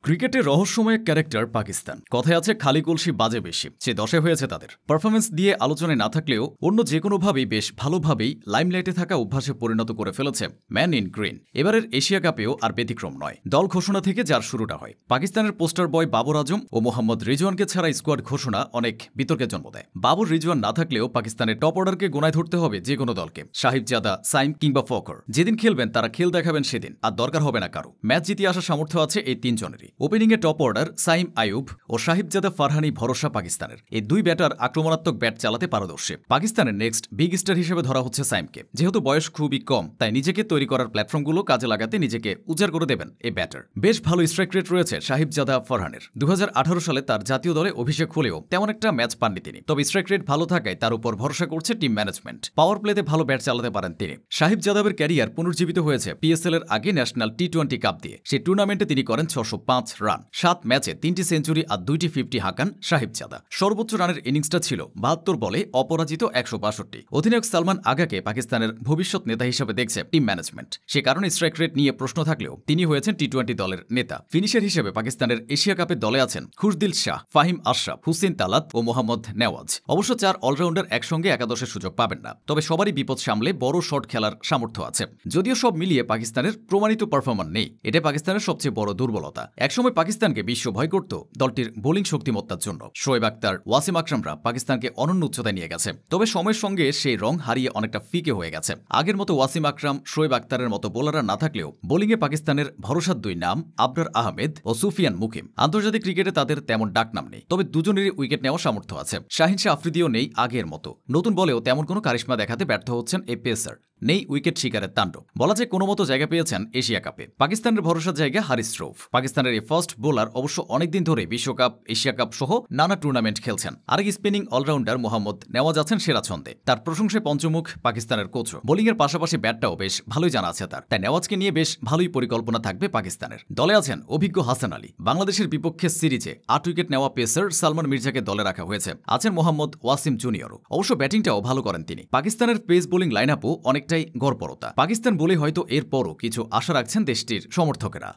ক্রিকেটের রহস্যময় ক্যারেক্টার পাকিস্তান। কথায় আছে খালি কলসি বাজে বেশি, সে দশে হয়েছে তাদের। পারফরমেন্স দিয়ে আলোচনায় না থাকলেও অন্য যে কোনোভাবেই বেশ ভালোভাবেই লাইমলাইটে থাকা অভ্যাসে পরিণত করে ফেলেছে ম্যান ইন গ্রিন। এবারের এশিয়া কাপেও আর ব্যতিক্রম নয়। দল ঘোষণা থেকে যার শুরুটা হয়, পাকিস্তানের পোস্টার বয় বাবর আজম ও মোহাম্মদ রিজওয়ানকে ছাড়া স্কোয়াড ঘোষণা অনেক বিতর্কের জন্ম দেয়। বাবর রিজওয়ান না থাকলেও পাকিস্তানের টপ অর্ডারকে গোনায় ধরতে হবে যে কোনো দলকে। সাহিবজাদা, সাইম কিংবা ফকর যেদিন খেলবেন তারা খেল দেখাবেন সেদিন, আর দরকার হবে না কারো। ম্যাচ জিতিয়ে আসার সামর্থ্য আছে এই তিনজনেরই। ওপেনিংয়ে টপ অর্ডার সাইম আইয়ুব ও সাহিবজাদা ফারহানি ভরসা পাকিস্তানের। এই দুই ব্যাটার আক্রমণাত্মক ব্যাট চালাতে পারদর্শী। পাকিস্তানের নেক্সট বিগ স্টার হিসেবে ধরা হচ্ছে সাইমকে। যেহেতু বয়স খুবই কম, তাই নিজেকে তৈরি করার প্ল্যাটফর্মগুলো কাজে লাগাতে নিজেকে উজাড় করে দেবেন এই ব্যাটার। বেশ ভালো স্ট্রাইক রেট রয়েছে সাহিবজাদা ফারহানের। 2018 সালে তার জাতীয় দলে অভিষেক হলেও তেমন একটা ম্যাচ পাননি তিনি। তবে স্ট্রাইক রেট ভালো থাকায় তার উপর ভরসা করছে টিম ম্যানেজমেন্ট। পাওয়ার প্লেতে ভালো ব্যাট চালাতে পারেন তিনি। সাহিবজাদাবের ক্যারিয়ার পুনর্জীবিত হয়েছে পিএসএল এর আগে ন্যাশনাল টি-20 কাপ দিয়ে। সেই টুর্নামেন্টে তিনি করেন 605 রান। 7 ম্যাচে 3টি সেঞ্চুরি আর 2টি 50 হাঁকান সাহিবজাদা। সর্বোচ্চ রানের ইনিংসটা ছিল 72 বলে অপরাজিত 162। অধিনায়ক সালমান আগাকে পাকিস্তানের ভবিষ্যৎ নেতা হিসেবে দেখছে টিম ম্যানেজমেন্ট। সে কারণে স্ট্রাইক রেট নিয়ে প্রশ্ন থাকলেও তিনি হয়েছেন টি-20 দলের নেতা। ফিনিশার হিসেবে পাকিস্তানের এশিয়া কাপের দলে আছেন খুশদিল শাহ, ফাহিম আশরাফ, হুসেন তালাত ও মোহাম্মদ নেওয়াজ। অবশ্য 4 অলরাউন্ডার একসঙ্গে একাদশের সুযোগ পাবেন না, তবে সবারই বিপদ সামলে বড় শট খেলার সামর্থ্য আছে। যদিও সব মিলিয়ে পাকিস্তানের প্রমাণিত পারফরম্যান্স নেই, এটা পাকিস্তানের সবচেয়ে বড় দুর্বলতা। একসময় পাকিস্তানকে বিশ্ব ভয় করত দলটির বোলিং শক্তিমত্তার জন্য। শোয়েব আখতার, ওয়াসিম আকরামরা পাকিস্তানকে অনন্য উচ্চতায় নিয়ে গেছে। তবে সময়ের সঙ্গে সেই রং হারিয়ে অনেকটা ফিকে হয়ে গেছে। আগের মতো ওয়াসিম আকরাম, শোয়েব আখতারের মতো বোলাররা না থাকলেও বোলিংয়ে পাকিস্তানের ভরসার দুই নাম আবরার আহমেদ ও সুফিয়ান মুকিম। আন্তর্জাতিক ক্রিকেটে তাদের তেমন ডাকনাম নেই, তবে দুজনেরই উইকেট নেওয়ার সামর্থ্য আছে। শাহিন শাহ আফ্রিদিও নেই আগের মতো। নতুন বলেও তেমন কোনো কারিশমা দেখাতে ব্যর্থ হচ্ছেন এই পেসার। নেই উইকেট শিকারের তাণ্ডব। বলা যায় কোনো মতো জায়গা পেয়েছেন এশিয়া কাপে। পাকিস্তানের ভরসার জায়গা হারিস রৌফ। পাকিস্তানের এই ফার্স্ট বোলার অবশ্য অনেকদিন ধরে বিশ্বকাপ, এশিয়া কাপ সহ নানা টুর্নামেন্ট খেলছেন। আরেক স্পিনিং অলরাউন্ডার মোহাম্মদ নেওয়াজ আছেন সেরা ছন্দে। তার প্রশংসায় পঞ্চমুখ পাকিস্তানের কোচ। বোলিংয়ের পাশাপাশি ব্যাটটাও বেশ ভালোই জানা আছে তার, তাই নেওয়াজকে নিয়ে বেশ ভালোই পরিকল্পনা থাকবে পাকিস্তানের। দলে আছেন অভিজ্ঞ হাসান আলী। বাংলাদেশের বিপক্ষে সিরিজে 8 উইকেট নেওয়া পেসার সালমান মির্জাকে দলে রাখা হয়েছে। আছেন মোহাম্মদ ওয়াসিম জুনিয়রও। অবশ্য ব্যাটিংটাও ভালো করেন তিনি। পাকিস্তানের পেস বোলিং লাইন আপও অনেকটাই গড়পড়তা। পাকিস্তান বলে হয়তো এরপরও কিছু আশা রাখছেন দেশটির সমর্থকেরা।